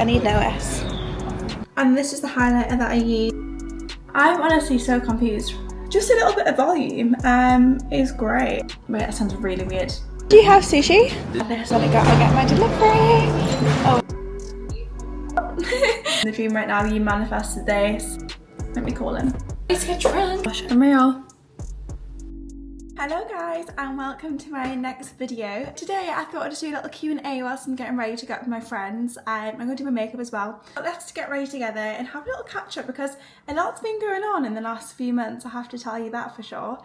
I need notice. And this is the highlighter that I use. I'm honestly so confused. Just a little bit of volume is great. Wait, that sounds really weird. Do you have sushi? This one I gotta get my delivery. Oh. In the dream right now, you manifested this. Let me call him. Let's get drunk. Gosh, I'm real. Hello guys and welcome to my next video. Today I thought I'd just do a little Q&A whilst I'm getting ready to go out with my friends. I'm going to do my makeup as well. But let's get ready together and have a little catch up because a lot's been going on in the last few months, I have to tell you that for sure.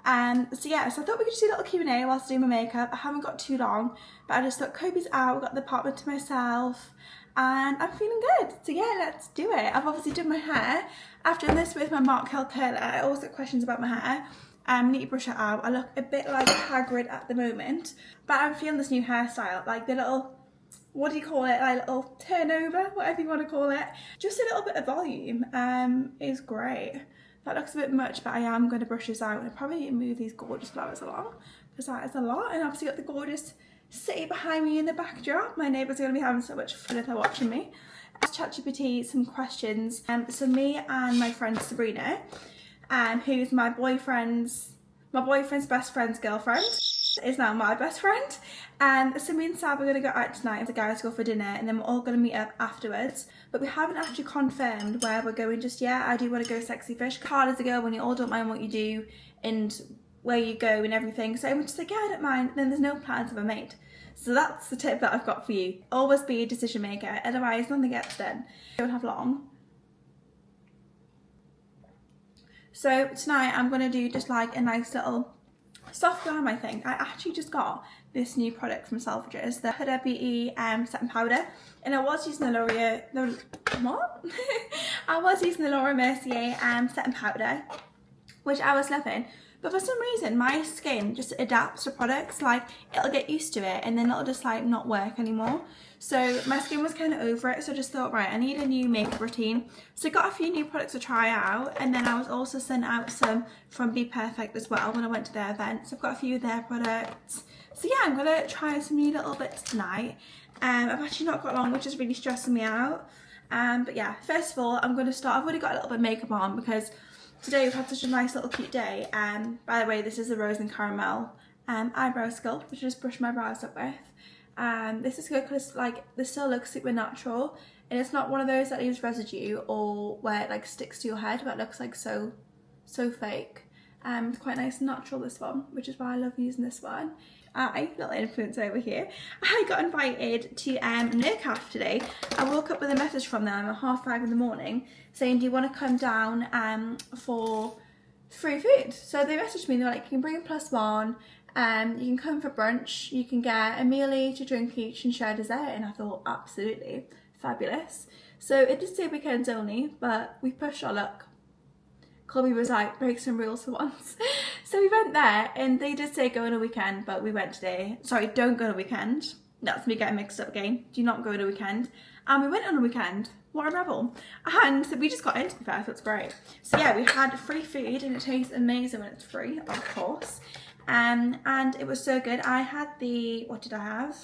So I thought we could just do a little Q&A whilst doing my makeup. I haven't got too long, but I just thought Kobe's out, I've got the apartment to myself and I'm feeling good. So yeah, let's do it. I've obviously done my hair. After this with my Mark Hill curler, I always get questions about my hair. I need to brush it out. I look a bit like Hagrid at the moment, but I'm feeling this new hairstyle, like the little, what do you call it, like little turnover, whatever you want to call it. Just a little bit of volume is great. That looks a bit much, but I am going to brush this out and I probably need to move these gorgeous flowers along because that is a lot. And obviously got the gorgeous city behind me in the backdrop. My neighbours are going to be having so much fun if they're watching me. Asked ChatGPT some questions. So me and my friend Sabrina, who's my boyfriend's best friend's girlfriend, is now my best friend. So me and Sab are going to go out tonight as the guys go for dinner and then we're all going to meet up afterwards. But we haven't actually confirmed where we're going just yet. I do want to go Sexy Fish. Hard as a girl when you all don't mind what you do and where you go and everything. So I'm just like, yeah, I don't mind. And then there's no plans ever made. So that's the tip that I've got for you. Always be a decision maker, otherwise nothing gets done. Don't have long. So tonight I'm going to do just like a nice little soft glam, I think. I actually just got this new product from Selfridges, the Huda Beauty setting powder. And I was using the I was using the Laura Mercier setting powder, which I was loving. But for some reason, my skin just adapts to products. Like, it'll get used to it and then it'll just like not work anymore. So my skin was kind of over it. So I just thought, right, I need a new makeup routine. So I got a few new products to try out. And then I was also sent out some from Be Perfect as well when I went to their event. So I've got a few of their products. So yeah, I'm going to try some new little bits tonight. I've actually not got long, which is really stressing me out. But yeah, first of all, I'm going to start. I've already got a little bit of makeup on because today we've had such a nice little cute day. By the way, this is the Rose and Caramel eyebrow sculpt, which I just brushed my brows up with. This is good because like this still looks super natural and it's not one of those that leaves residue or where it like sticks to your head but it looks like so fake. It's quite nice and natural, this one, which is why I love using this one. Little influence over here. I got invited to NERCAF today. I woke up with a message from them at 5:30 in the morning saying, do you want to come down for free food? So they messaged me, they were like, you can bring a +1, you can come for brunch, you can get a meal each, a drink each and share dessert. And I thought, absolutely fabulous. So it did say weekends only, but we pushed our luck. Colby was like, break some rules for once. So we went there and they did say go on a weekend, but we went today. Sorry, don't go on a weekend. That's me getting mixed up again. Do not go on a weekend. And we went on a weekend. What a rebel. And we just got in, to be fair, so it's great. So yeah, we had free food and it tastes amazing when it's free, of course. And it was so good. I had what did I have?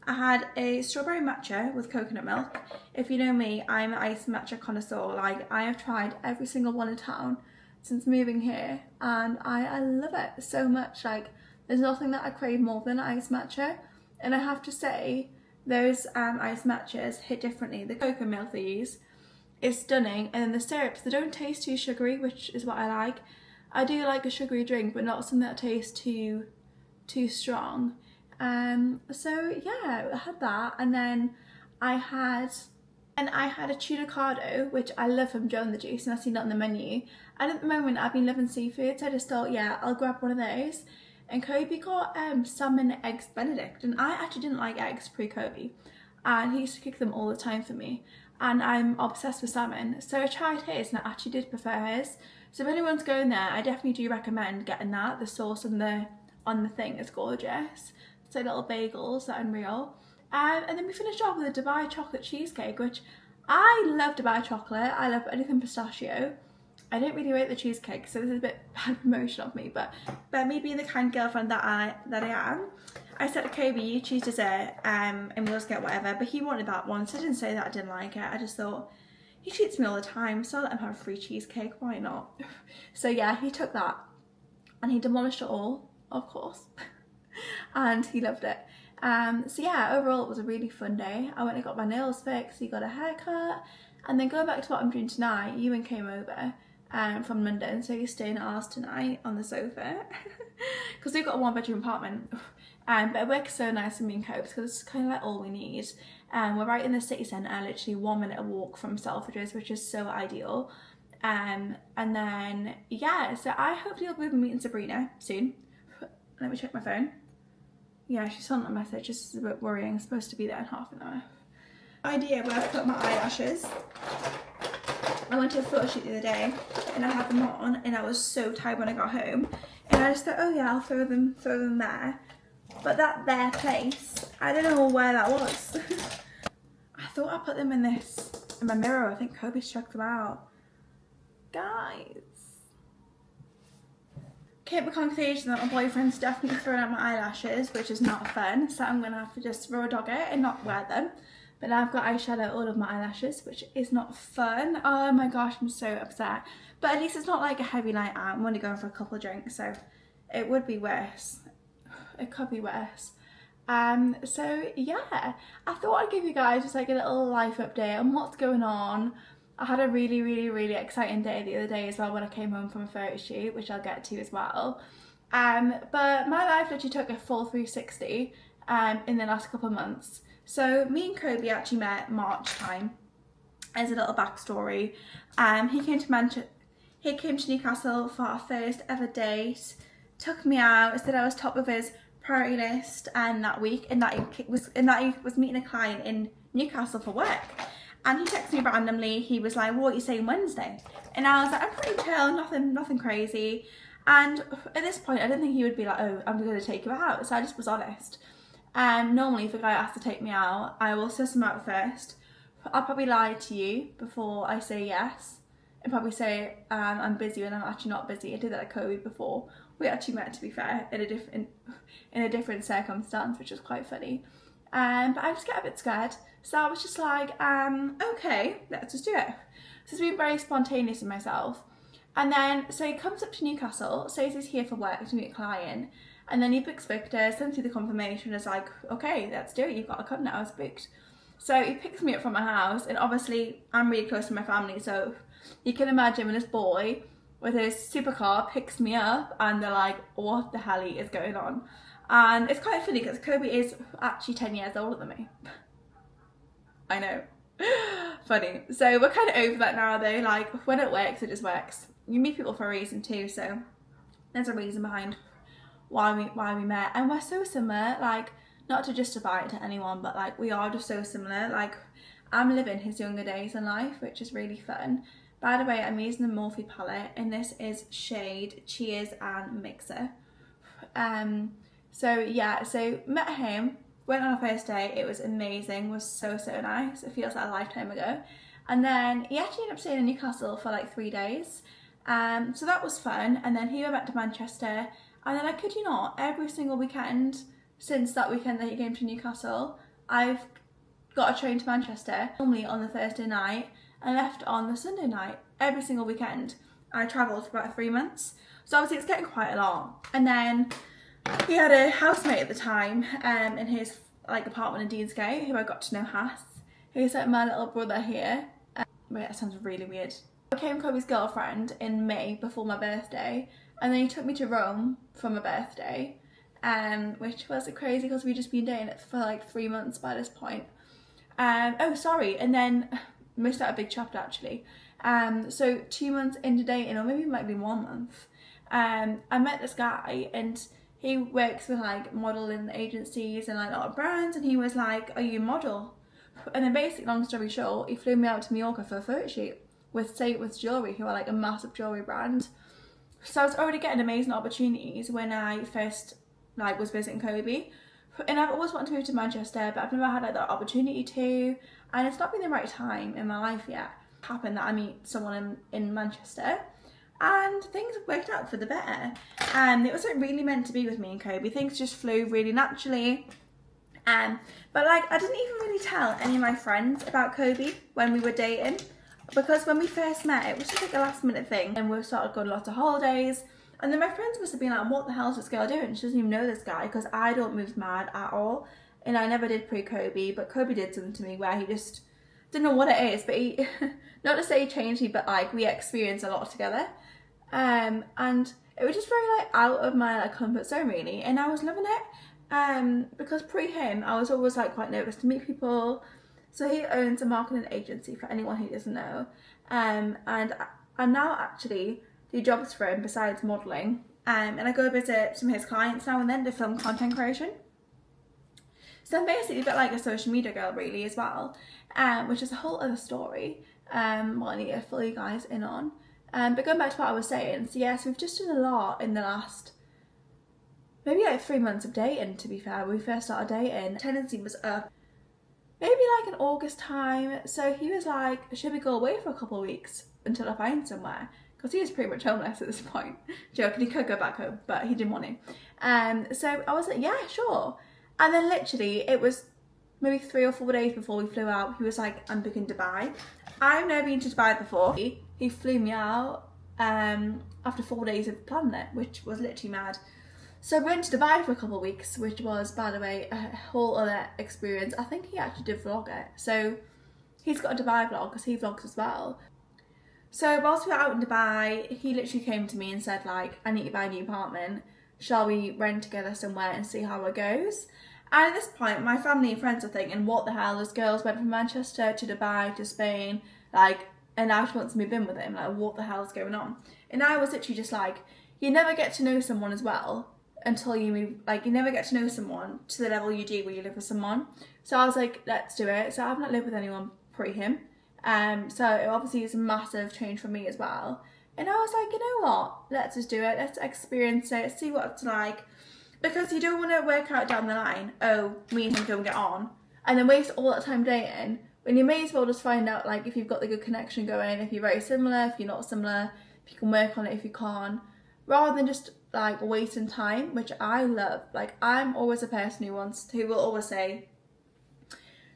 I had a strawberry matcha with coconut milk. If you know me, I'm an iced matcha connoisseur. Like, I have tried every single one in town since moving here and I love it so much. Like, there's nothing that I crave more than iced matcha. And I have to say, those iced matchas hit differently. The cocoa milk they use is stunning, and then the syrups, they don't taste too sugary, which is what I like. I do like a sugary drink, but not something that tastes too strong. So yeah, I had that, and then I had a tuna cardo, which I love from Joe and the Juice, and I've seen that on the menu. And at the moment, I've been loving seafood, so I just thought, yeah, I'll grab one of those. And Kobe got salmon eggs Benedict, and I actually didn't like eggs pre-Kobe, and he used to cook them all the time for me, and I'm obsessed with salmon. So I tried his, and I actually did prefer his. So if anyone's going there, I definitely do recommend getting that. The sauce on the thing is gorgeous. So little bagels, that unreal. And then we finished off with a Dubai chocolate cheesecake, which I love Dubai chocolate. I love anything pistachio. I don't really rate the cheesecake, so this is a bit bad promotion of me, but me being the kind girlfriend that I am, I said to Kobe, you choose dessert and we'll just get whatever, but he wanted that one, so I didn't say that I didn't like it. I just thought, he treats me all the time, so I'll let him have a free cheesecake, why not? So yeah, he took that and he demolished it all, of course, and he loved it. So yeah, overall it was a really fun day. I went and got my nails fixed, he got a haircut, and then going back to what I'm doing tonight, Ewan came over from London, so he's staying at ours tonight on the sofa because we've got a 1-bedroom apartment. But it works so nice for me and Copes because it's kind of like all we need. We're right in the city centre, literally 1 minute walk from Selfridges, which is so ideal. And then yeah, so I hopefully will be meeting Sabrina soon. Let me check my phone. Yeah, she sent a message. This is a bit worrying. I'm supposed to be there in half an hour. Idea where I put my eyelashes. I went to a photo shoot the other day and I had them on and I was so tired when I got home. And I just thought, oh yeah, I'll throw them there. But that there place, I don't know where that was. I thought I put them in my mirror. I think Kobe struck them out. Guys. Came to the conclusion that my boyfriend's definitely throwing out my eyelashes, which is not fun. So I'm going to have to just raw dog it and not wear them. But now I've got eyeshadow all of my eyelashes, which is not fun. Oh my gosh, I'm so upset. But at least it's not like a heavy night out. I'm only going for a couple of drinks, so it would be worse. It could be worse. So yeah, I thought I'd give you guys just like a little life update on what's going on. I had a really exciting day the other day as well when I came home from a photo shoot, which I'll get to as well. But my life literally took a full 360 in the last couple of months. So me and Kobe actually met March time. As a little backstory, he came to Newcastle for our first ever date, took me out, said I was top of his priority list that week, and that he was meeting a client in Newcastle for work. And he texted me randomly. He was like, what are you saying Wednesday? And I was like, I'm pretty chill, nothing crazy. And at this point I didn't think he would be like, oh, I'm going to take you out. So I just was honest. And normally if a guy has to take me out, I will suss him out first. I'll probably lie to you before I say yes. And probably say I'm busy when I'm actually not busy. I did that at Kobe before. We actually met, to be fair, in a different circumstance, which was quite funny. But I just get a bit scared. So I was just like, okay, let's just do it. So it's been very spontaneous in myself. And then, so he comes up to Newcastle, says he's here for work to meet a client. And then he books Victor, sends me the confirmation, is like, okay, let's do it. You've got to come now, it's booked. So he picks me up from my house, and obviously I'm really close to my family. So you can imagine when this boy with his supercar picks me up and they're like, what the hell is going on? And it's quite funny because Kobe is actually 10 years older than me. I know. Funny. So we're kind of over that now though. Like when it works, it just works. You meet people for a reason too, so there's a reason behind why we met. And we're so similar, like not to justify it to anyone, but like we are just so similar. Like I'm living his younger days in life, which is really fun. By the way, I'm using the Morphe palette and this is shade Cheers and Mixer. So yeah, so met him, went on our first date, it was amazing, was so nice, it feels like a lifetime ago. And then he actually ended up staying in Newcastle for like 3 days, so that was fun. And then he went back to Manchester, and then I kid you not, every single weekend since that weekend that he came to Newcastle, I've got a train to Manchester, normally on the Thursday night, and left on the Sunday night, every single weekend. I travelled for about 3 months, so obviously it's getting quite a lot. And then he had a housemate at the time in his like apartment in Deansgate who I got to know Hass. He's like my little brother here. Wait, that sounds really weird. I became Kobe's girlfriend in May before my birthday, and then he took me to Rome for my birthday, which was crazy because we'd just been dating it for like 3 months by this point. Oh sorry, and then missed out a big chapter actually. So 2 months into dating, or maybe it might be 1 month, I met this guy and he works with like modeling agencies and like a lot of brands, and he was like, are you a model? And then basically, long story short, he flew me out to Mallorca for a photo shoot with Jewellery, who are like a massive jewellery brand. So I was already getting amazing opportunities when I first like was visiting Kobe. And I've always wanted to move to Manchester, but I've never had like that opportunity to, and it's not been the right time in my life yet. It happened that I meet someone in Manchester, and things worked out for the better. It wasn't really meant to be with me and Kobe. Things just flew really naturally. But like, I didn't even really tell any of my friends about Kobe when we were dating, because when we first met, it was just like a last minute thing, and we started going lots of holidays. And then my friends must have been like, what the hell is this girl doing? She doesn't even know this guy, because I don't move mad at all. And I never did pre-Kobe, but Kobe did something to me where he just didn't know what it is, but he, not to say he changed me, but like we experienced a lot together. And it was just very like out of my like comfort zone really, and I was loving it. Because pre him, I was always like quite nervous to meet people. So he owns a marketing agency, for anyone who doesn't know. And I now actually do jobs for him besides modelling. And I go visit some of his clients now and then to film content creation. So I'm basically a bit like a social media girl really as well, which is a whole other story, what I need to fill you guys in on. But going back to what I was saying, so yes, we've just done a lot in the last, maybe like 3 months of dating, to be fair. When we first started dating, tendency was up, maybe like in August time. So he was like, should we go away for a couple of weeks until I find somewhere? Because he was pretty much homeless at this point. Joking, he could go back home, but he didn't want to. So I was like, yeah, sure. And then literally it was maybe 3 or 4 days before we flew out, he was like, I'm booking Dubai. I've never been to Dubai before. He flew me out after 4 days of planning it, which was literally mad. So we went to Dubai for a couple of weeks, which was, by the way, a whole other experience. I think he actually did vlog it. So he's got a Dubai vlog because he vlogs as well. So whilst we were out in Dubai, he literally came to me and said like, I need to buy a new apartment. Shall we rent together somewhere and see how it goes? And at this point, my family and friends are thinking, what the hell, this girl's went from Manchester to Dubai to Spain, like, and now she wants to move in with him, like, what the hell's going on? And I was literally just like, you never get to know someone as well until you move, like, you never get to know someone to the level you do when you live with someone. So I was like, let's do it. So I've not lived with anyone pre him. So it obviously is a massive change for me as well. And I was like, you know what, let's just do it, let's experience it, see what it's like. Because you don't want to work out down the line, oh, me and him don't get on, and then waste all that time dating, when you may as well just find out like if you've got the good connection going, if you're very similar, if you're not similar, if you can work on it, if you can't, rather than just like wasting time, which I love. Like, I'm always a person who will always say,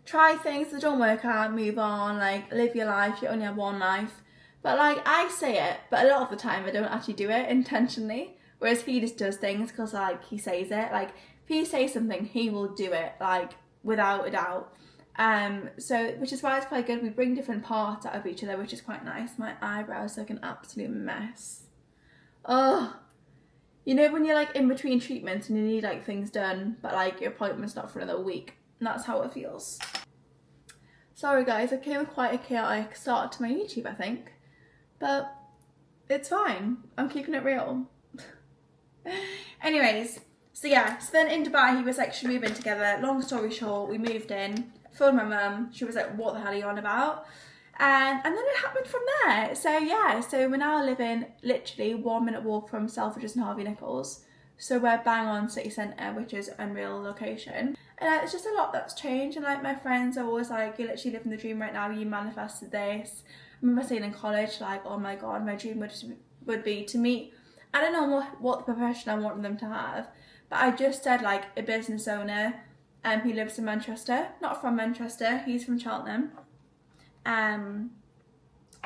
try things that don't work out, move on, like live your life, you only have one life. But like, I say it, but a lot of the time I don't actually do it intentionally. Whereas he just does things because like he says it. Like if he says something, he will do it, like without a doubt. So which is why it's quite good. We bring different parts out of each other, which is quite nice. My eyebrows look an absolute mess. Oh, you know when you're like in between treatments and you need like things done, but like your appointment's not for another week. And that's how it feels. Sorry guys, I came with quite a chaotic start to my YouTube, I think. But it's fine. I'm keeping it real. Anyways, so yeah, so then in Dubai he was like, should we move in together? Long story short, we moved in, phoned my mum, she was like, what the hell are you on about? And then it happened from there. So yeah, so we're now living literally 1 minute walk from Selfridges and Harvey Nichols. So we're bang on city centre, which is an unreal location. And it's just a lot that's changed, and like my friends are always like, you're literally living the dream right now, you manifested this. I remember saying in college, like, oh my god, my dream would be to meet, I don't know what the profession I want them to have, but I just said like a business owner who lives in Manchester, not from Manchester, he's from Cheltenham.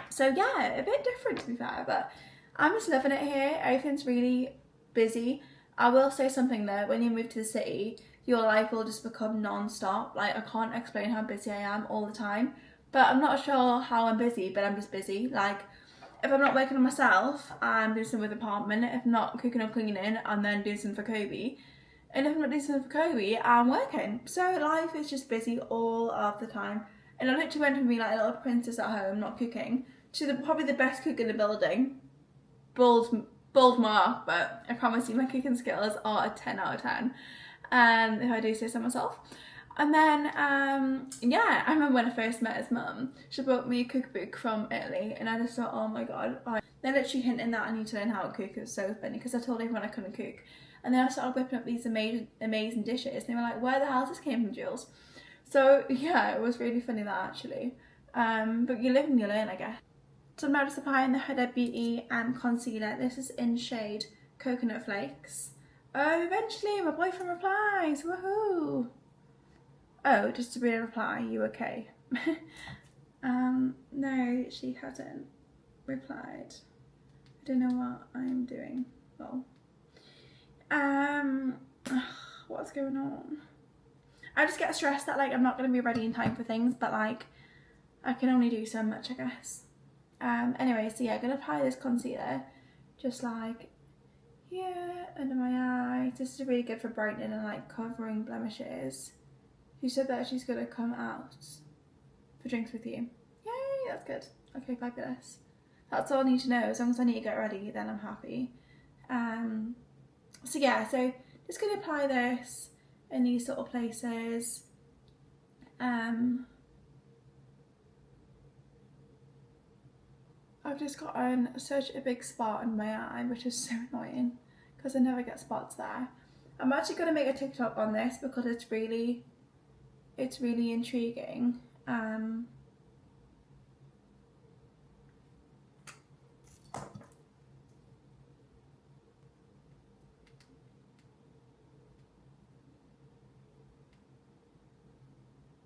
So yeah, a bit different to be fair, but I'm just loving it here. Everything's really busy. I will say something though, when you move to the city, your life will just become non-stop. Like, I can't explain how busy I am all the time, but I'm not sure how I'm busy, but I'm just busy. Like, if I'm not working on myself, I'm doing something with the apartment. If I'm not cooking or cleaning, I'm then doing something for Kobe. And if I'm not doing something for Kobe, I'm working. So life is just busy all of the time. And I literally went from being like a little princess at home, not cooking, to probably the best cook in the building. Bold mark, but I promise you my cooking skills are a 10 out of 10. If I do say so myself. And then, yeah, I remember when I first met his mum, she brought me a cookbook from Italy, and I just thought, oh my god, they're literally hinting that I need to learn how to cook. It was so funny, because I told everyone I couldn't cook. And then I started whipping up these amazing dishes, and they were like, where the hell this came from, Jules? So, yeah, it was really funny that, actually. But you live and you learn, I guess. So I'm now just applying the Huda Beauty concealer. This is in shade Coconut Flakes. Oh, eventually my boyfriend replies, woohoo! Oh, just to be a reply, you okay? No, she hasn't replied. I don't know what I'm doing. Well, what's going on? I just get stressed that like I'm not going to be ready in time for things, but like I can only do so much, I guess. Anyway, so yeah, I'm going to apply this concealer just like here under my eyes. This is really good for brightening and like covering blemishes. She said that she's going to come out for drinks with you. Yay, that's good. Okay, fabulous. That's all I need to know. As long as I need to get ready, then I'm happy. So yeah, so just going to apply this in these sort of places. I've just gotten such a big spot in my eye, which is so annoying because I never get spots there. I'm actually going to make a TikTok on this because it's really intriguing.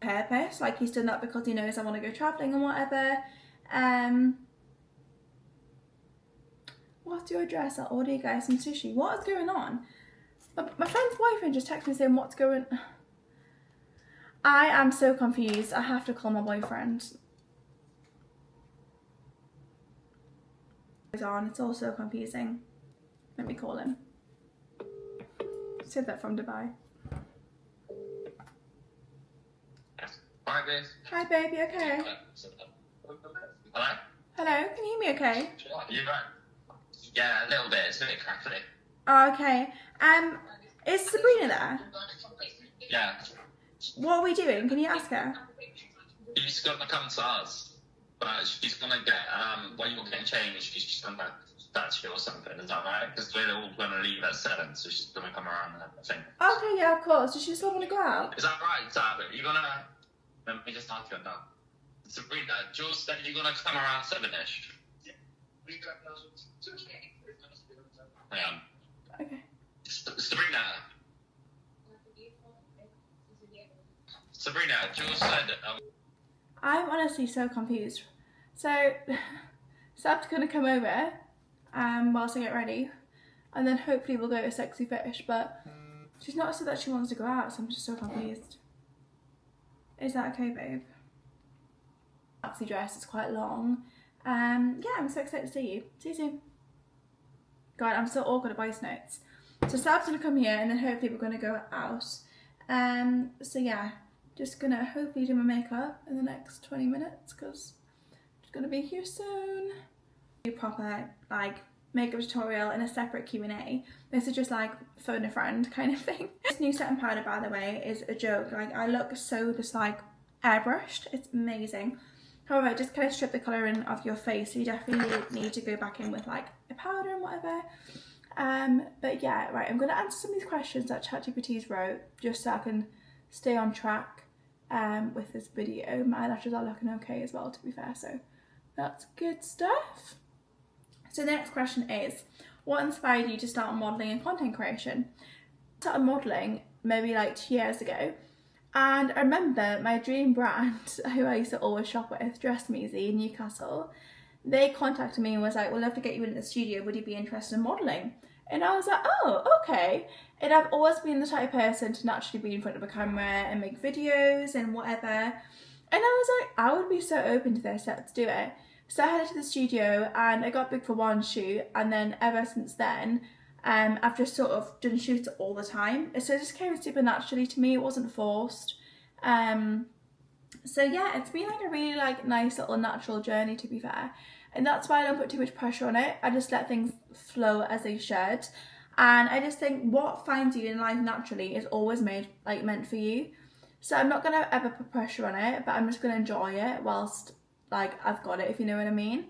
Purpose, like he's done that because he knows I want to go travelling and whatever. What's your address? I'll order you guys some sushi. What is going on? My friend's boyfriend just texted me saying what's going on. I am so confused. I have to call my boyfriend. It's all so confusing. Let me call him. Said that from Dubai. Hi, babe. Hi, babe. You okay? Hello? Hello. Can you hear me okay? You right? Yeah, a little bit. It's a bit crackly. Oh, okay. Is Sabrina there? Yeah. What are we doing? Can you ask her? She's gonna come to us, but she's gonna get when you're getting changed, she's gonna back to you or something. Is that right? Because we're all gonna leave at 7, so she's gonna come around and everything. Okay, yeah, of course. Does she still want to go out? Is that right, Sabbath? You're gonna. Let me just ask you now. Sabrina, Jules said you're gonna come around 7ish. Hang on. Okay. Sabrina, Jules said. I'm honestly so confused. So, Sab's gonna come over whilst I get ready, and then hopefully we'll go to Sexy Fish, but she's not said that she wants to go out, so I'm just so confused. Is that okay, babe? Maxi dress is quite long. Yeah, I'm so excited to see you. See you soon. God, I'm so awkward at voice notes. So Sab's gonna come here, and then hopefully we're gonna go out. So yeah, just gonna hopefully do my makeup in the next 20 minutes because it's gonna be here soon. Do proper like makeup tutorial in a separate Q&A. This is just like phone a friend kind of thing. This new setting powder, by the way, is a joke. Like I look so just like airbrushed. It's amazing. However, it just kind of strip the colouring of your face, so you definitely need to go back in with like a powder and whatever. But yeah, right, I'm going to answer some of these questions that ChatGPT's wrote just so I can stay on track with this video. My eyelashes are looking okay as well, to be fair, so that's good stuff. So the next question is, what inspired you to start modelling and content creation? I started modelling maybe like 2 years ago, and I remember my dream brand, who I used to always shop with, Dress Measy in Newcastle, they contacted me and was like, we'd love to get you in the studio, would you be interested in modelling? And I was like, oh, okay. And I've always been the type of person to naturally be in front of a camera and make videos and whatever. And I was like, I would be so open to this, let's do it. So I headed to the studio and I got booked for one shoot, and then ever since then, I've just sort of done shoots all the time. So it just came super naturally to me, it wasn't forced. So yeah, it's been like a really like nice little natural journey, to be fair. And that's why I don't put too much pressure on it. I just let things flow as they should. And I just think what finds you in life naturally is always meant for you. So I'm not gonna ever put pressure on it, but I'm just gonna enjoy it whilst like I've got it, if you know what I mean.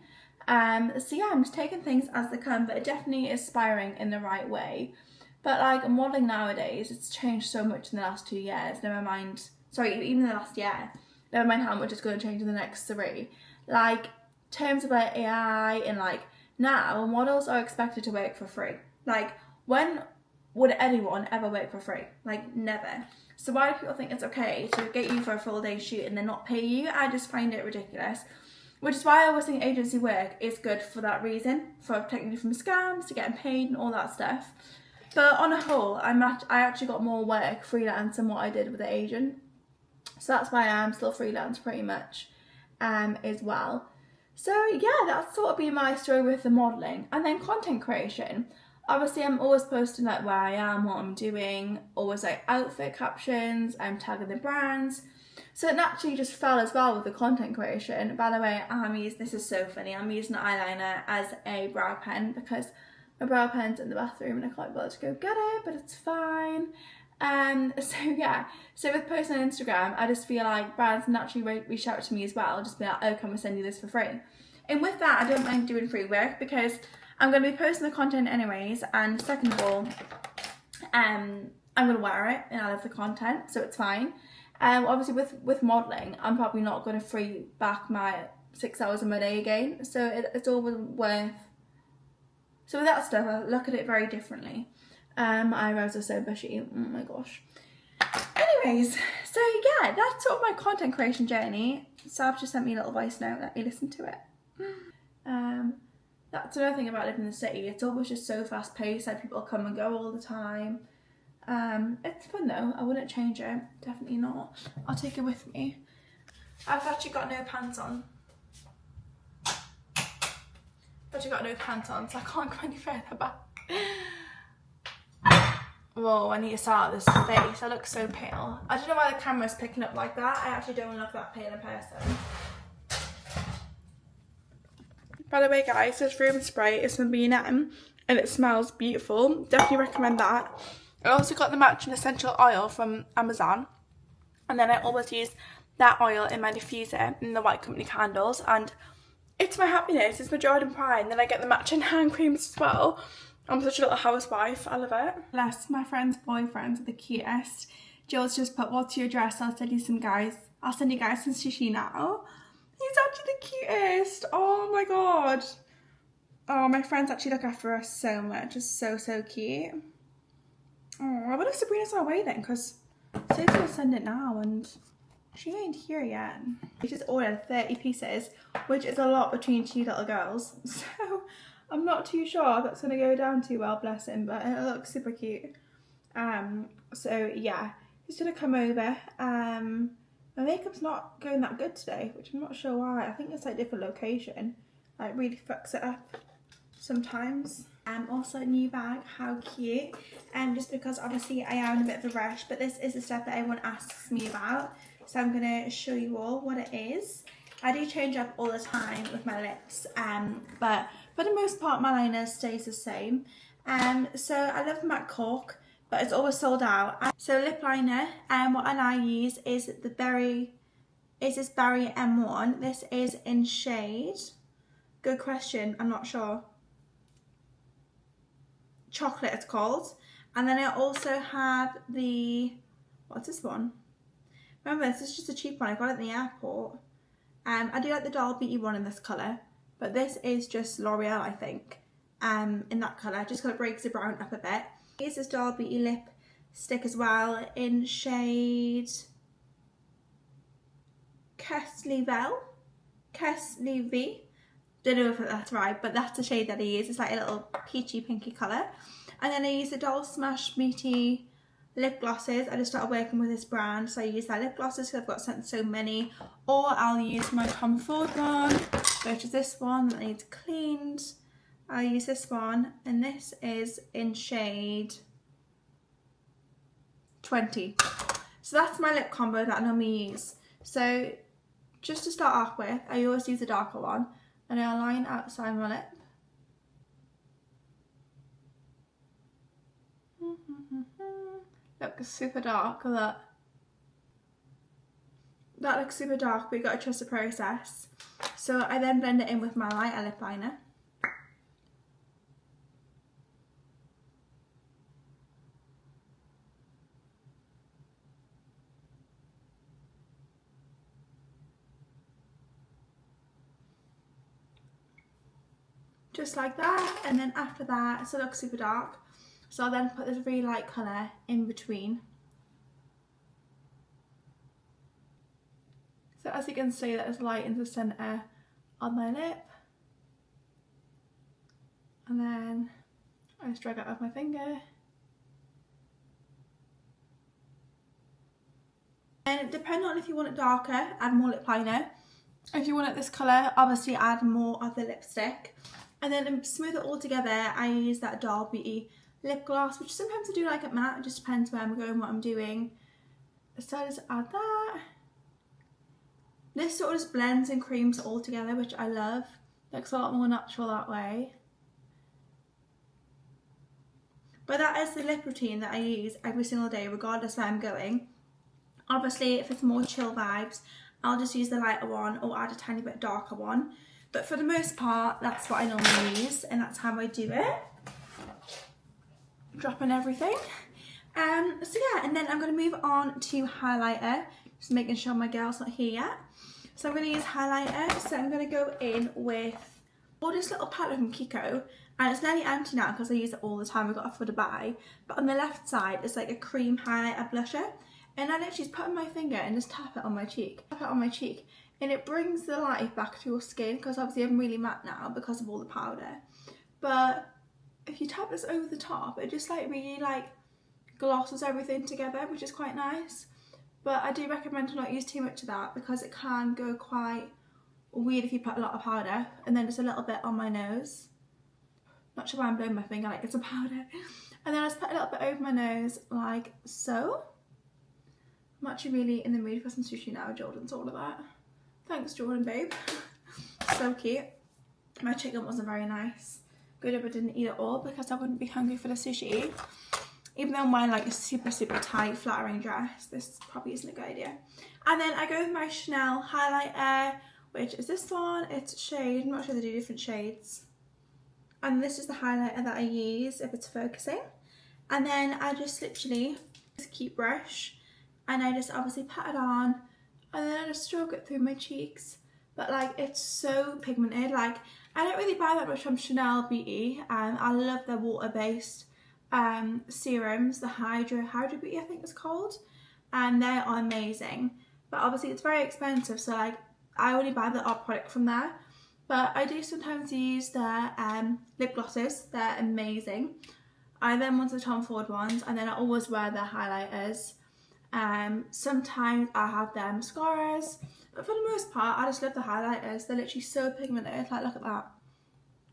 So yeah, I'm just taking things as they come, but it definitely is aspiring in the right way. But like modelling nowadays, it's changed so much in the last 2 years, even in the last year. Never mind how much it's going to change in the next 3. Like, terms about AI and like now models are expected to work for free. Like, when would anyone ever work for free? Like, never. So why do people think it's okay to get you for a full day shoot and then not pay you? I just find it ridiculous. Which is why I always think agency work is good for that reason, for protecting you from scams, to getting paid and all that stuff. But on a whole, I actually got more work freelance than what I did with the agent. So that's why I'm still freelance pretty much as well. So yeah, that's sort of been my story with the modelling. And then content creation. Obviously, I'm always posting like where I am, what I'm doing, always like outfit captions, I'm tagging the brands. So it naturally just fell as well with the content creation. By the way, this is so funny, I'm using eyeliner as a brow pen because my brow pen's in the bathroom and I can't bother to go get it, but it's fine. So yeah, so with posting on Instagram, I just feel like brands naturally reach out to me as well, just be like, oh, can we send you this for free? And with that, I don't mind doing free work because I'm going to be posting the content anyways, and second of all, I'm going to wear it and I love the content, so it's fine. Obviously with modelling, I'm probably not going to free back my 6 hours of my day again, so it's all worth. So with that stuff, I look at it very differently. My eyebrows are so bushy, oh my gosh. Anyways, so yeah, that's sort of my content creation journey. Sab just sent me a little voice note, let me listen to it. That's another thing about living in the city, it's always just so fast paced, like people come and go all the time. It's fun though, I wouldn't change it, definitely not. I'll take it with me. I've actually got no pants on. So I can't go any further back. Whoa, I need to start this face, I look so pale. I don't know why the camera's picking up like that, I actually don't look that pale in person. By the way guys, this room spray is from B&M and it smells beautiful, definitely recommend that. I also got the matching essential oil from Amazon, and then I always use that oil in my diffuser in the White Company candles, and it's my happiness, it's my joy and pride. And then I get the matching hand creams as well. I'm such a little housewife, I love it. Bless, my friend's boyfriends are the cutest. Jill's just put, what's your address? I'll send you some guys. I'll send you guys some sushi now. He's actually the cutest. Oh my god. Oh, my friends actually look after us so much. It's so, so cute. Oh, I wonder if Sabrina's on her way then, because Sophie will send it now and she ain't here yet. We just ordered 30 pieces, which is a lot between two little girls. So I'm not too sure if that's going to go down too well, bless him, but it looks super cute. So yeah, he's going to come over. My makeup's not going that good today, which I'm not sure why. I think it's like different location. Like really fucks it up sometimes. Also a new bag, how cute. Just because obviously I am in a bit of a rush, but this is the stuff that everyone asks me about. So I'm going to show you all what it is. I do change up all the time with my lips, but for the most part my liner stays the same. So I love MAC Cork, but it's always sold out. So lip liner, what I now use is this Berry M1. This is in shade, good question, I'm not sure. Chocolate it's called. And then I also have the, what's this one? Remember, this is just a cheap one, I got it at the airport. I do like the Doll Beauty one in this colour, but this is just L'Oreal, I think, in that colour, just because it breaks the brown up a bit. Here's this Doll Beauty lip stick as well, in shade Kesley V. Don't know if that's right, but that's the shade that I use. It's like a little peachy pinky colour. And then I use the Doll Smash Beauty lip glosses. I just started working with this brand, so I use their lip glosses because I've got sent so many. Or I'll use my Tom Ford one, which is this one that needs cleaned. I'll use this one, and this is in shade 20. So that's my lip combo that I normally use. So just to start off with, I always use the darker one, and I'll line outside my lip. Looks super dark, look. That looks super dark, but you gotta trust the process. So I then blend it in with my lighter lip liner. just like that. And then after that, so it looks super dark, so I'll then put this really light colour in between. So as you can see, that is light in the centre on my lip. And then I just drag it with my finger. And depending on if you want it darker, add more lip liner. If you want it this colour, obviously add more of the lipstick. And then to smooth it all together, I use that Doll Beauty lip gloss, which sometimes I do like it matte. It just depends where I'm going, what I'm doing. So I just add that. This sort of just blends and creams it all together, which I love. Looks a lot more natural that way. But that is the lip routine that I use every single day, regardless where I'm going. Obviously, if it's more chill vibes, I'll just use the lighter one or add a tiny bit darker one. But for the most part, that's what I normally use, and that's how I do it. Dropping everything. So yeah, and then I'm going to move on to highlighter. Just making sure my girl's not here yet. So I'm going to use highlighter. So I'm going to go in with this little palette from Kiko. And it's nearly empty now because I use it all the time. I've got off to buy. But on the left side, it's like a cream highlighter blusher. And I literally just put on my finger and just tap it on my cheek. Tap it on my cheek. And it brings the light back to your skin, because obviously I'm really matte now because of all the powder. But if you tap this over the top, it just like really like glosses everything together, which is quite nice. But I do recommend to not use too much of that, because it can go quite weird if you put a lot of powder. And then just a little bit on my nose. Not sure why I'm blowing my finger like it's a powder. And then I just put a little bit over my nose like so. I'm actually really in the mood for some sushi now. Jordan's all of that. Thanks, Jordan, babe. So cute. My chicken wasn't very nice. Good if I didn't eat it all, because I wouldn't be hungry for the sushi. Even though I'm wearing like a super, super tight, flattering dress, this probably isn't a good idea. And then I go with my Chanel highlighter, which is this one. It's shade, I'm not sure they do different shades. And this is the highlighter that I use if it's focusing. And then I just literally just keep brush, and I just obviously pat it on, and then I just stroke it through my cheeks. But like, it's so pigmented. Like, I don't really buy that much from Chanel Beauty, and I love their water-based serums, the Hydra Beauty I think it's called, and they are amazing. But obviously it's very expensive, so like I only buy the odd product from there. But I do sometimes use their lip glosses. They're amazing. I then want the Tom Ford ones, and then I always wear their highlighters. Sometimes I have their mascaras, but for the most part I just love the highlighters. They're literally so pigmented. Like, look at that,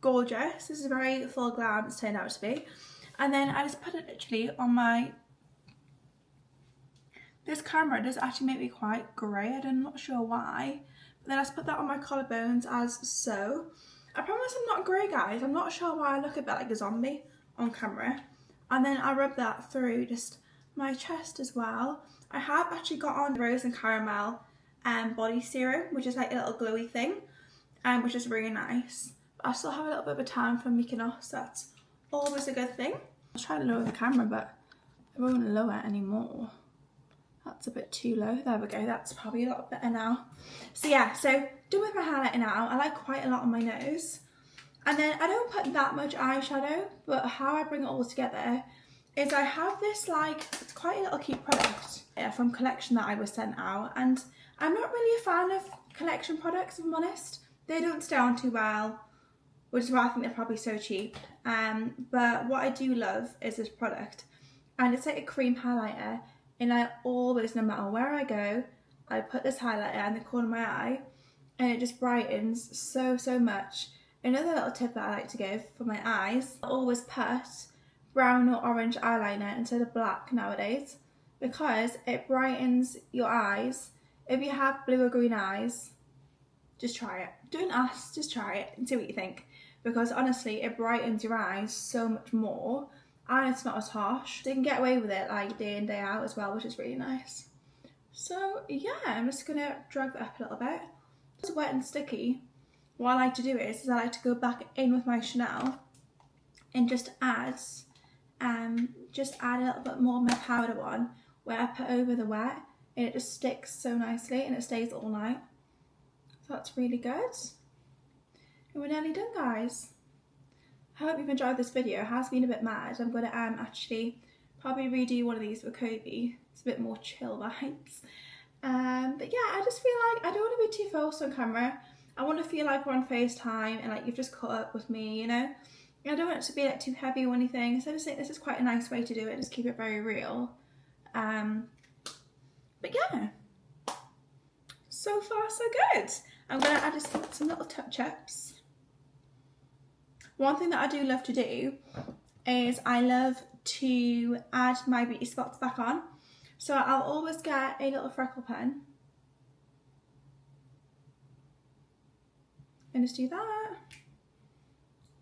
gorgeous. This is very full glam it's turned out to be. And then I just put it literally on my, this camera does actually make me quite grey, I'm not sure why. But then I just put that on my collarbones as so. I promise I'm not grey, guys. I'm not sure why I look a bit like a zombie on camera. And then I rub that through just my chest as well. I have actually got on Rose and Caramel body serum, which is like a little glowy thing, which is really nice. But I still have a little bit of a tan from Mykonos, so that's always a good thing. I was trying to lower the camera, but I won't lower it anymore. That's a bit too low. There we go, that's probably a lot better now. So yeah, so done with my highlighter now. I like quite a lot on my nose. And then I don't put that much eyeshadow, but how I bring it all together is I have this like, it's quite a little cute product from collection that I was sent out. And I'm not really a fan of collection products, if I'm honest. They don't stay on too well, which is why I think they're probably so cheap. But what I do love is this product. And it's like a cream highlighter. And I always, no matter where I go, I put this highlighter in the corner of my eye, and it just brightens so, so much. Another little tip that I like to give for my eyes, I always put brown or orange eyeliner instead of black nowadays, because it brightens your eyes. If you have blue or green eyes, just try it. Don't ask, just try it and see what you think. Because honestly, it brightens your eyes so much more, and it's not as harsh. So you can get away with it like day in, day out as well, which is really nice. So yeah, I'm just gonna drag that up a little bit. It's wet and sticky. What I like to do is I like to go back in with my Chanel and just add a little bit more of my powder one, where I put over the wet, and it just sticks so nicely and it stays all night. So that's really good. And we're nearly done, guys. I hope you've enjoyed this video. It has been a bit mad. I'm going to actually probably redo one of these with Kobe. It's a bit more chill vibes. But yeah, I just feel like I don't want to be too focused on camera. I want to feel like we're on FaceTime and like you've just caught up with me, you know? I don't want it to be like too heavy or anything, so I just think this is quite a nice way to do it, just keep it very real. But yeah, so far so good. I'm going to add just some little touch-ups. One thing that I do love to do is I love to add my beauty spots back on. So I'll always get a little freckle pen and just do that.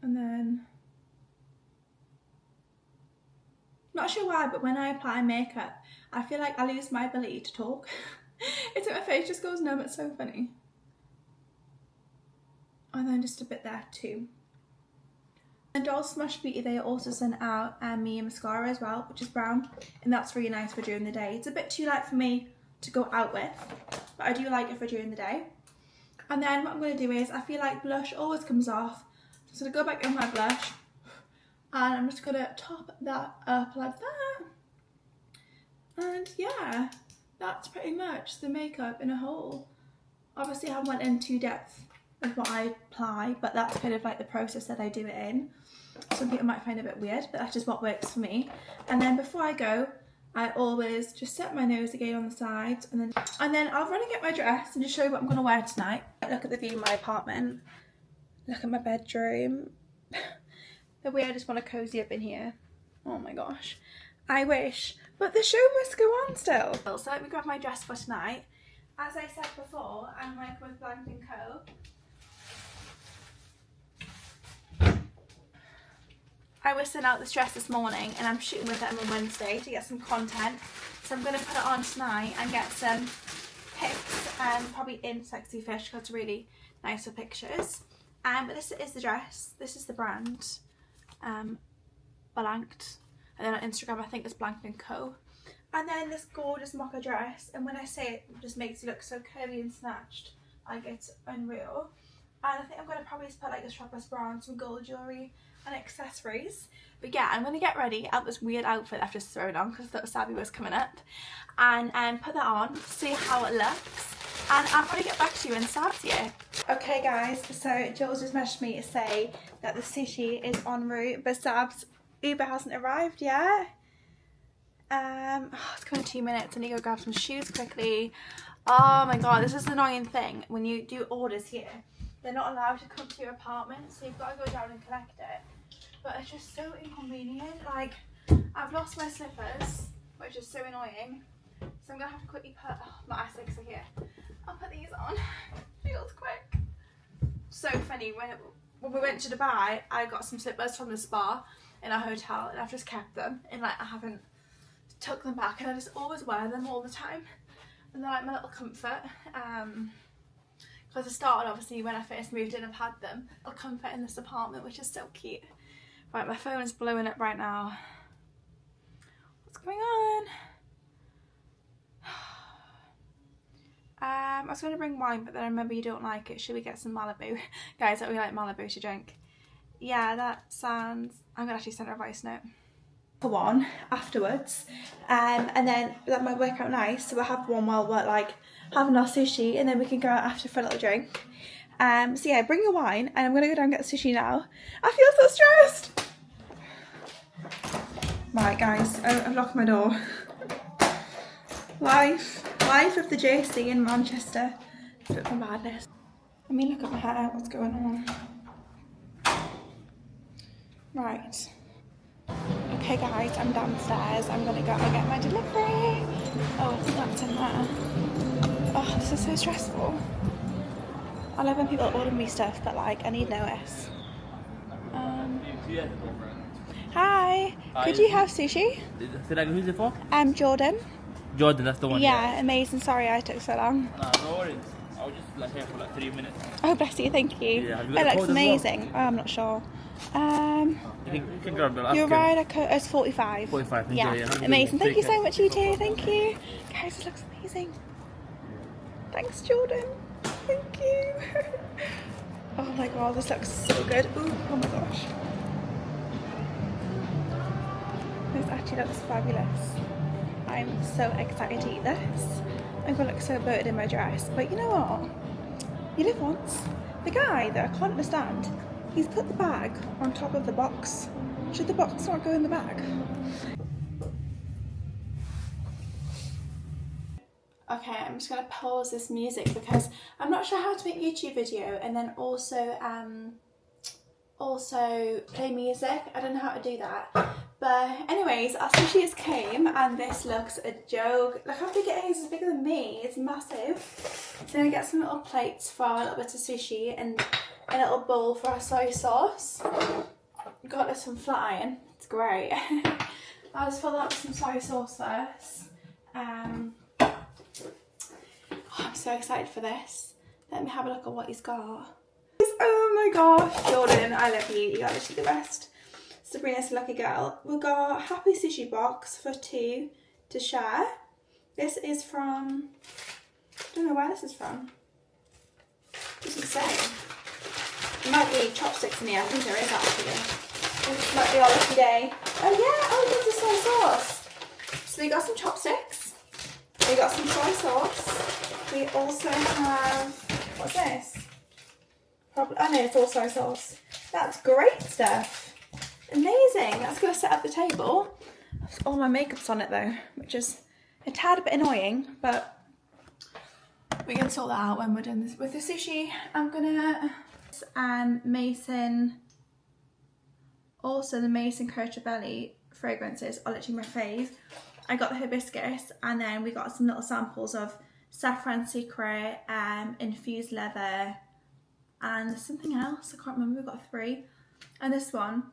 And then, not sure why, but when I apply makeup, I feel like I lose my ability to talk. It's like my face just goes numb, it's so funny. And then just a bit there too. And Doll Smash Beauty, they also sent out me a mascara as well, which is brown, and that's really nice for during the day. It's a bit too light for me to go out with, but I do like it for during the day. And then what I'm going to do is, I feel like blush always comes off, so I'm going to go back in my blush, and I'm just going to top that up like that. And yeah, that's pretty much the makeup in a whole. Obviously I haven't went in too depth with what I apply, but that's kind of like the process that I do it in. Some people might find it a bit weird, but that's just what works for me. And then before I go, I always just set my nose again on the sides, and then I'll run and get my dress and just show you what I'm going to wear tonight. Look at the view of my apartment. Look at my bedroom. The way I just want to cozy up in here. Oh my gosh. I wish. But the show must go on still. So let me grab my dress for tonight. As I said before, I'm working with Blank & Co. I was sent out this dress this morning and I'm shooting with them on Wednesday to get some content. So I'm going to put it on tonight and get some pics, probably in Sexy Fish because it's really nice for pictures. But this is the dress. This is the brand. Blanked. And then on Instagram I think it's Blank & Co. And then this gorgeous mocha dress, and when I say it, it just makes it look so curvy and snatched, like it's unreal. And I think I'm going to probably just put like a strapless bra and some gold jewellery and accessories. But yeah, I'm going to get ready out this weird outfit I've just thrown on because I thought Sabby was coming up, and put that on, see how it looks, and I'll probably get back to you in Sab's year. Okay guys, so Jules just messaged me to say that the sushi is en route, but Sab's Uber hasn't arrived yet. It's coming in 2 minutes. I need to go grab some shoes quickly. Oh my god, this is the annoying thing when you do orders here. They're not allowed to come to your apartment, so you've got to go down and collect it. But it's just so inconvenient. Like, I've lost my slippers, which is so annoying. So I'm gonna have to quickly put my Essex are here. I'll put these on. Feels quick. So funny, when we went to Dubai, I got some slippers from the spa in our hotel, and I've just kept them, and like I haven't took them back, and I just always wear them all the time, and they're like my little comfort. Because I started obviously when I first moved in, I've had them. A comfort in this apartment, which is so cute. Right, my phone is blowing up right now. What's going on? I was going to bring wine, but then I remember you don't like it. Should we get some Malibu? Guys, that we like Malibu to drink. Yeah, that sounds... I'm going to actually send her a voice note. For one afterwards, and then that might work out nice, so we'll have one while we're like having our sushi, and then we can go out after for a little drink. So yeah, bring your wine, and I'm gonna go down and get the sushi now. I feel so stressed. Right guys, I've locked my door. Life of the JC in Manchester. It's a bit of madness. I mean, look at my hair, what's going on? Right. Okay guys, I'm downstairs. I'm gonna go and get my delivery. Oh, I think that's in there. Oh, this is so stressful. I love when people order me stuff, but like, I need notice. Hi. Could you have sushi? Who's it for? Jordan. Jordan, that's the one. Yeah, amazing. Sorry I took so long. No worries. I was just like here for like 3 minutes. Oh, bless you. Thank you. Yeah, It looks amazing. Well? Oh, I'm not sure. You can grab the Your rider code is 45. 45. Yeah, amazing. Thank you so much, you too. Thank you. Guys, this looks amazing. Thanks, Jordan. Thank you. Oh my god, this looks so good. Ooh, oh my gosh. this actually looks fabulous. I'm so excited to eat this. I'm gonna look so bloated in my dress, but you know what? You live once. The guy that I can't understand, he's put the bag on top of the box. Should the box not go in the bag? Okay, I'm just gonna pause this music because I'm not sure how to make a YouTube video and then also play music. I don't know how to do that. But anyways, our sushi has came and this looks a joke. Look how big it is. It's bigger than me. It's massive. So I'm gonna get some little plates for a little bit of sushi and a little bowl for our soy sauce. Got this from Flat Iron. It's great. I'll just fill that with some soy sauce first. Oh, I'm so excited for this. Let me have a look at what he's got. Oh my gosh, Jordan, I love you. You are literally the best. Sabrina's a lucky girl. We've got Happy Sushi Box for 2 to share. This is from, I don't know where this is from. Doesn't say. There might be chopsticks in here. I think there is actually. This might be our lucky day. Oh yeah, oh there's a soy sauce. So we got some chopsticks. We got some soy sauce. We also have, what's this? Probably, oh no, it's all soy sauce. That's great stuff. Amazing. That's going to set up the table. All my makeup's on it though, which is a tad bit annoying, but we can sort that out when we're done this with the sushi. I'm gonna Mason. Also, the Mason Curchabelli fragrances are literally my fave. I got the hibiscus, and then we got some little samples of Saffron Secret, infused leather, and something else. I can't remember. We've got 3, and this one.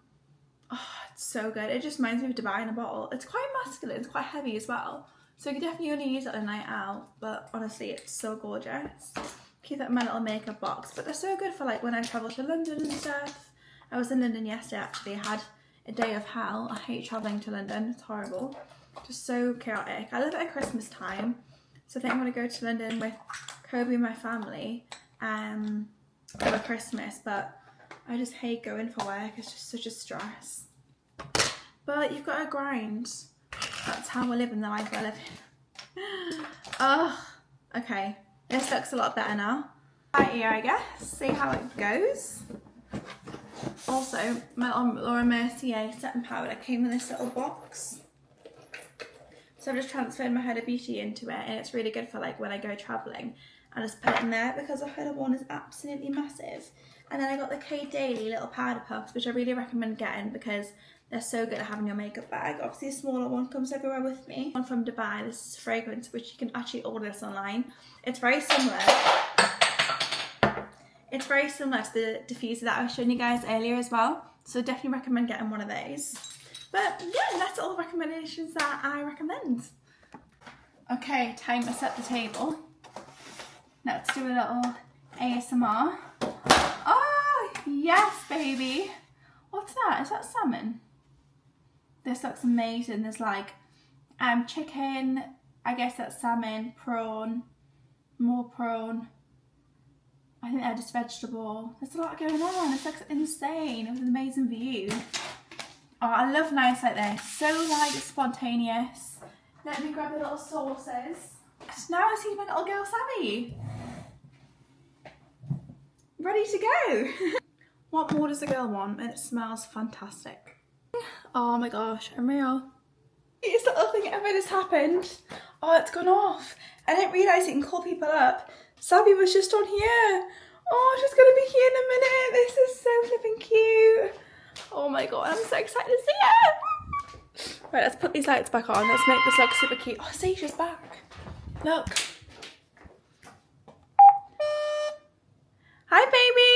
Oh, it's so good. It just reminds me of Dubai in a bottle. It's quite masculine, it's quite heavy as well. So you can definitely only use it on a night out, but honestly, it's so gorgeous. Keep that in my little makeup box. But they're so good for like when I travel to London and stuff. I was in London yesterday actually. I had a day of hell. I hate travelling to London, it's horrible. Just so chaotic. I love it at Christmas time. So I think I'm gonna go to London with Kobe and my family over Christmas, but I just hate going for work. It's just such a stress. But you've got to grind. That's how we're living the life we're living. Oh, okay. This looks a lot better now. Right here, I guess. See how it goes. Also, my Laura Mercier setting powder came in this little box. So I've just transferred my Huda Beauty into it, and it's really good for like when I go travelling. I just put it in there because the Huda one is absolutely massive. And then I got the K Daily little powder puffs, which I really recommend getting because they're so good at having your makeup bag. Obviously a smaller one comes everywhere with me. One from Dubai, this is fragrance, which you can actually order this online. It's very similar. It's very similar to the diffuser that I was showing you guys earlier as well. So definitely recommend getting one of those. But yeah, that's all the recommendations that I recommend. Okay, time to set the table. Let's do a little ASMR. Oh, yes, baby. What's that? Is that salmon? This looks amazing. There's like chicken, I guess that's salmon, prawn, more prawn. I think they're just vegetable. There's a lot going on. This looks insane. It was an amazing view. Oh, I love nights like this. So like spontaneous. Let me grab the little sauces. Now I see my little girl Sammy. Ready to go. What more does a girl want? And it smells fantastic. Oh my gosh, unreal. It's the little thing ever just happened. Oh, it's gone off. I didn't realise it can call people up. Sabby was just on here. Oh, she's gonna be here in a minute. This is so flipping cute. Oh my god, I'm so excited to see it. Right, let's put these lights back on. Let's make this look super cute. Oh, see, she's back. Look. Hi, baby.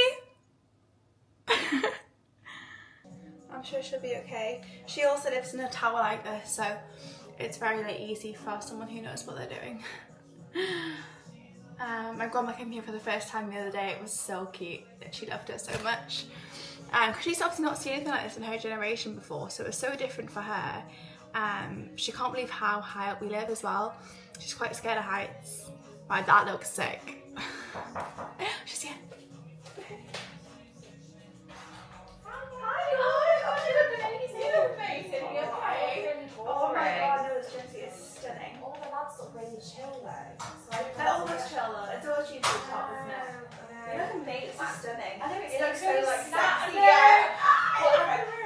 I'm sure she'll be okay. She also lives in a tower like this, so it's very like, easy for someone who knows what they're doing. My grandma came here for the first time the other day. It was so cute. She loved it so much. Because she's obviously not seen anything like this in her generation before, so it was so different for her. She can't believe how high up we live as well. She's quite scared of heights. Right, that looks sick. She's here. Hi, oh, you look amazing. You look amazing. You okay? so like sexy. Yeah.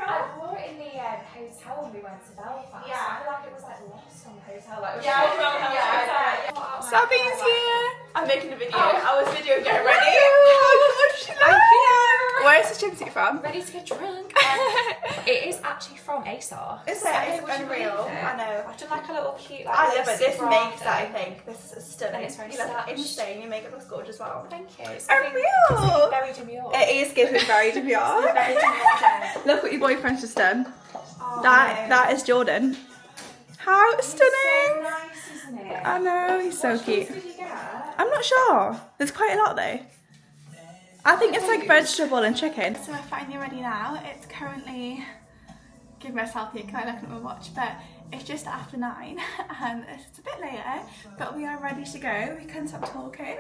I wore it in the hotel when we went to Belfast. Yeah. I feel like it was like lost on the hotel. Like, Sabby's here. I'm making a video. I was video getting ready. Where's the swimsuit from? Ready to get drunk. It is actually from ASOS. Is it? It's unreal. I know. I've done like a little cute like I love it. This bra makes it, I thing. think. This is stunning. And it's very You look snatched. insane. Your makeup looks gorgeous as well. Thank you. It's Unreal. very demure. It is giving very demure. Very demure. Look what your boyfriend's just done. Oh, That is Jordan. How stunning! So nice, isn't it? I know, he's so What cute. shoes did you get? I'm not sure. There's quite a lot though. I think it's like vegetable and chicken. So we're finally ready now. It's currently, give myself here, can I look at my watch? But it's just after 9 and it's a bit later, but we are ready to go. We can't stop talking.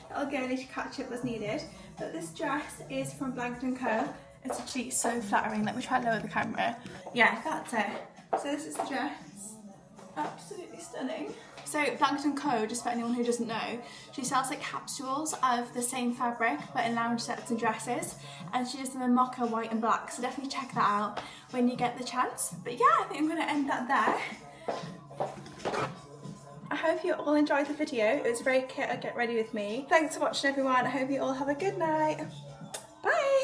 Little girly to catch up was needed. But this dress is from Blank & Co. It's actually so flattering. Let me try to lower the camera. Yeah, that's it. So this is the dress. Absolutely stunning. So Blank & Co, just for anyone who doesn't know, she sells like capsules of the same fabric but in lounge sets and dresses, and she does them in mocha, white and black, so definitely check that out when you get the chance. But yeah, I think I'm going to end that there. I hope you all enjoyed the video. It was very cute. Get ready with me. Thanks for watching everyone. I hope you all have a good night. Bye!